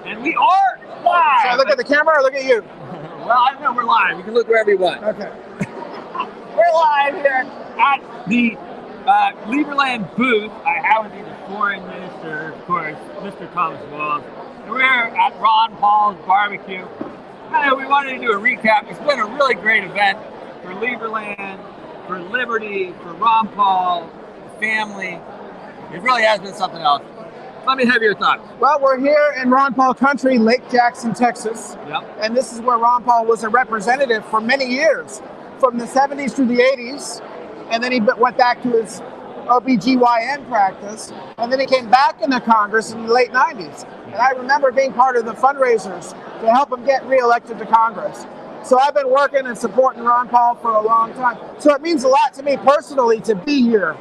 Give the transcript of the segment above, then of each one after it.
And we are live! Should I look at the camera or look at you? Well, I know we're live. You can look wherever you want. Okay. We're live here at the Lieberland booth. I have with me the foreign minister, of course, Mr. Thomas Walls. And we're at Ron Paul's BBQ. We wanted to do a recap. It's been a really great event for Lieberland, for Liberty, for Ron Paul, the family. It really has been something else. Let me have your thoughts. Well, we're here in Ron Paul country, Lake Jackson, Texas. Yep. And this is where Ron Paul was a representative for many years, from the 70s through the 80s. And then he went back to his OBGYN practice. And then he came back into Congress in the late 90s. And I remember being part of the fundraisers to help him get reelected to Congress. So I've been working and supporting Ron Paul for a long time. So it means a lot to me personally to be here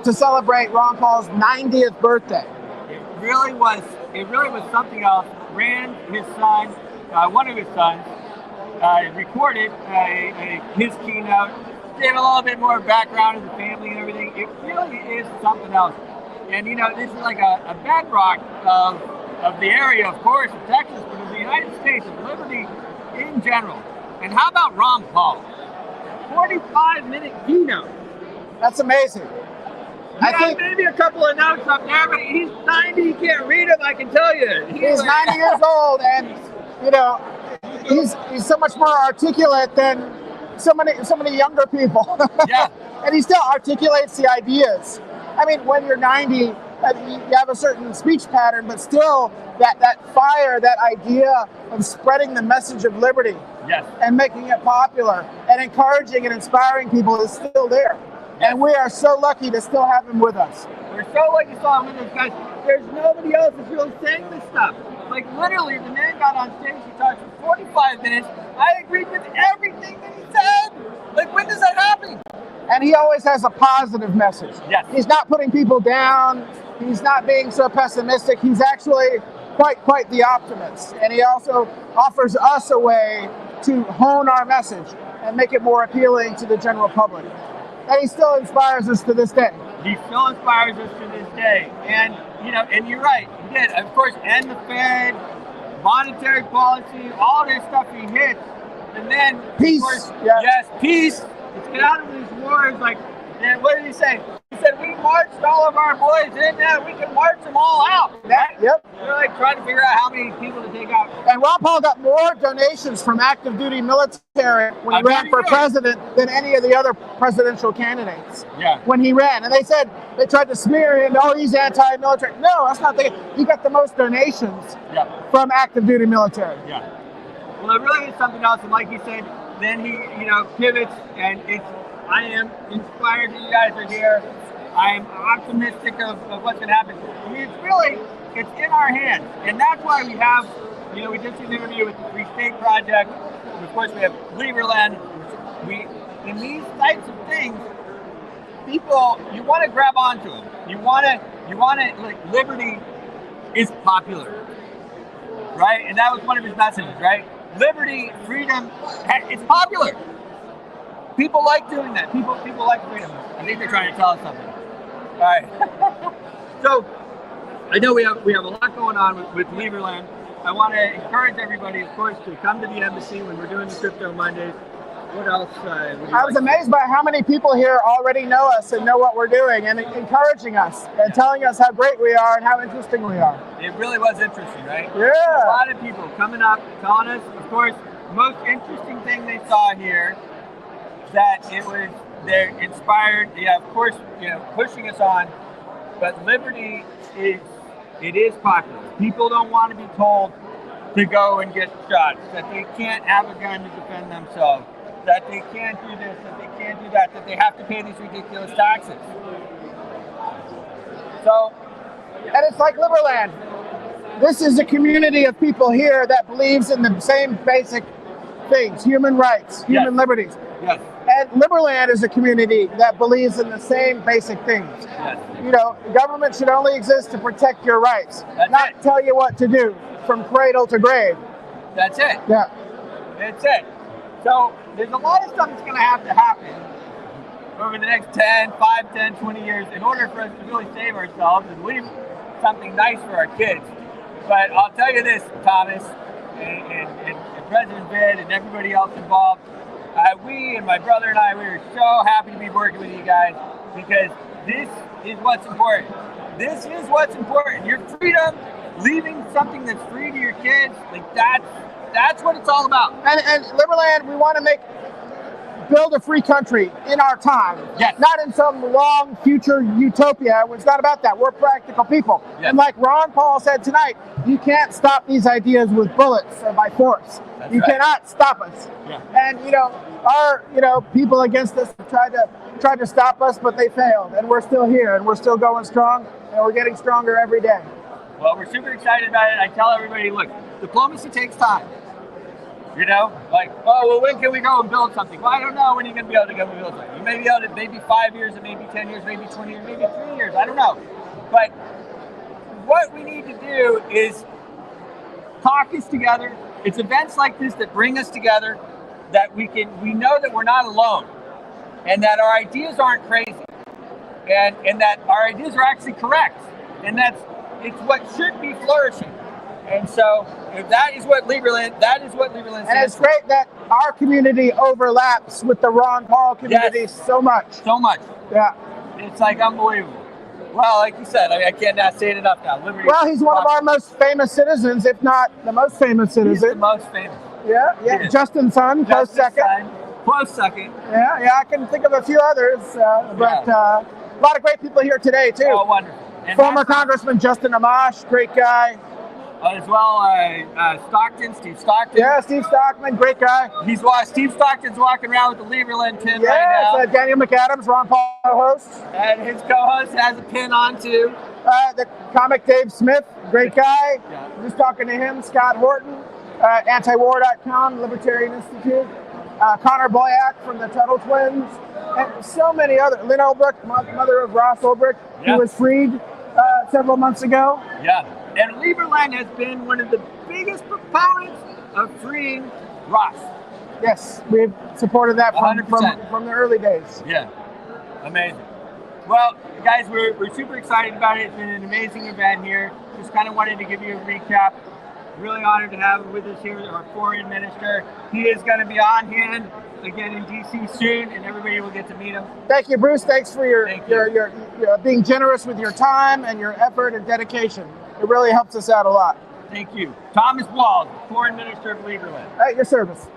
to celebrate Ron Paul's 90th birthday. It really was something else. Rand, his son, one of his sons, recorded his keynote, gave a little bit more background of the family and everything. It really is something else. And you know, this is like a bedrock of the area, of course, of Texas, but of the United States, of liberty in general. And how about Ron Paul? 45-minute keynote. That's amazing. I think maybe a couple of notes up there, but he's 90. You can't read him. I can tell you. He's 90 years old, and you know, he's so much more articulate than so many younger people. Yeah. And he still articulates the ideas. I mean, when you're 90, you have a certain speech pattern, but still that fire, that idea of spreading the message of liberty, yes, and making it popular and encouraging and inspiring people is still there. And we are so lucky to still have him with us. We're so lucky to have him with us, guys. There's nobody else that's really saying this stuff. Like, literally, the man got on stage, he talked for 45 minutes. I agreed with everything that he said. Like, when does that happen? And he always has a positive message. Yes. He's not putting people down. He's not being so pessimistic. He's actually quite the optimist. And he also offers us a way to hone our message and make it more appealing to the general public. And he still inspires us to this day. He still inspires us to this day. And, you know, and you're right, he did. Of course, end the Fed, monetary policy, all this stuff he hits. And then, peace. Of course, yeah. Yes, peace. Let's get out of these wars. Like, and what did he say? He said, we marched all of our boys in there. We can march them all out. Yep. We're like trying to figure out how many people to take out. And Ron Paul got more donations from active duty military when he ran for president than any of the other presidential candidates. Yeah. When he ran. And they tried to smear him, oh, he's anti-military. No, that's not the case. He got the most donations from active duty military. Yeah. Well, it really is something else. And like you said, then he, you know, pivots, and I am inspired that you guys are here. I'm optimistic of what's going to happen. I mean, it's in our hands. And that's why we have, you know, we just did an interview with the Free State Project. Of course, we have Lieberland. In these types of things, people, you want to grab onto them. You want to, like, liberty is popular, right? And that was one of his messages, right? Liberty, freedom, it's popular. People like doing that. People like freedom. I think they're trying to tell us something. All right. So, I know we have a lot going on with Lieberland. I want to encourage everybody, of course, to come to the embassy when we're doing the Crypto Mondays. What else? I was amazed by how many people here already know us and know what we're doing and encouraging us and telling us how great we are and how interesting we are. It really was interesting, right? Yeah. A lot of people coming up, telling us, of course, the most interesting thing they saw here, that they're inspired, of course, you know, pushing us on, but liberty is popular. People don't want to be told to go and get shot, that they can't have a gun to defend themselves, that they can't do this, that they can't do that they have to pay these ridiculous taxes. So, and it's like Liberland. This is a community of people here that believes in the same basic things, human rights, human liberties. Yes. And Liberland is a community that believes in the same basic things. Yes. You know, government should only exist to protect your rights, not tell you what to do from cradle to grave. That's it. Yeah. That's it. So there's a lot of stuff that's going to happen over the next 5, 10, 20 years in order for us to really save ourselves and leave something nice for our kids. But I'll tell you this, Thomas, and President Vid and everybody else involved, we and my brother and I, we are so happy to be working with you guys because this is what's important. This is what's important. Your freedom, leaving something that's free to your kids, like that's what it's all about. And Liberland, we want to build a free country in our time. Yes. Not in some long future utopia. It's not about that. We're practical people. Yes. And like Ron Paul said tonight, you can't stop these ideas with bullets or by force. That's you right. cannot stop us. Yeah. And our people against us tried to stop us, but they failed. And we're still here and we're still going strong and we're getting stronger every day. Well, we're super excited about it. I tell everybody, look, diplomacy takes time. Like, oh, well, when can we go and build something? Well, I don't know when you're going to be able to go and build something. You may be able to, maybe 5 years, or maybe 10 years, maybe 20 years, maybe 3 years. I don't know. But what we need to do is caucus together. It's events like this that bring us together, that we know that we're not alone, and that our ideas aren't crazy, and that our ideas are actually correct, and it's what should be flourishing. And so, if that is what Liberland stands And it's great that our community overlaps with the Ron Paul community so much. So much. Yeah. It's like unbelievable. Well, like you said, I cannot say it enough now. Liberty. Well, he's one of our most famous citizens, if not the most famous citizen. He's the most famous. Yeah. Justin's son, close second. Close second. Yeah. I can think of a few others, but a lot of great people here today too. Oh, wonderful. And former Congressman Justin Amash, great guy. As well, Steve Stockton. Yeah, Steve Stockman, great guy. Steve Stockton's walking around with the Liberland pin right now. Daniel McAdams, Ron Paul host. And his co-host has a pin on too. The comic Dave Smith, great guy. Yeah. Just talking to him. Scott Horton, antiwar.com, Libertarian Institute. Connor Boyack from the Tuttle Twins. And so many other. Lynn Olbrich, mother of Ross Olbrich, who was freed several months ago. Yeah. And Liberland has been one of the biggest proponents of freeing Ross. Yes, we've supported that from the early days. Yeah, amazing. Well, guys, we're super excited about it. It's been an amazing event here. Just kind of wanted to give you a recap. Really honored to have with us here our foreign minister. He is going to be on hand again in DC soon, and everybody will get to meet him. Thank you, Bruce. Thanks for your being generous with your time and your effort and dedication. It really helps us out a lot. Thank you. Thomas Walls, Foreign Minister of Liberland. At your service.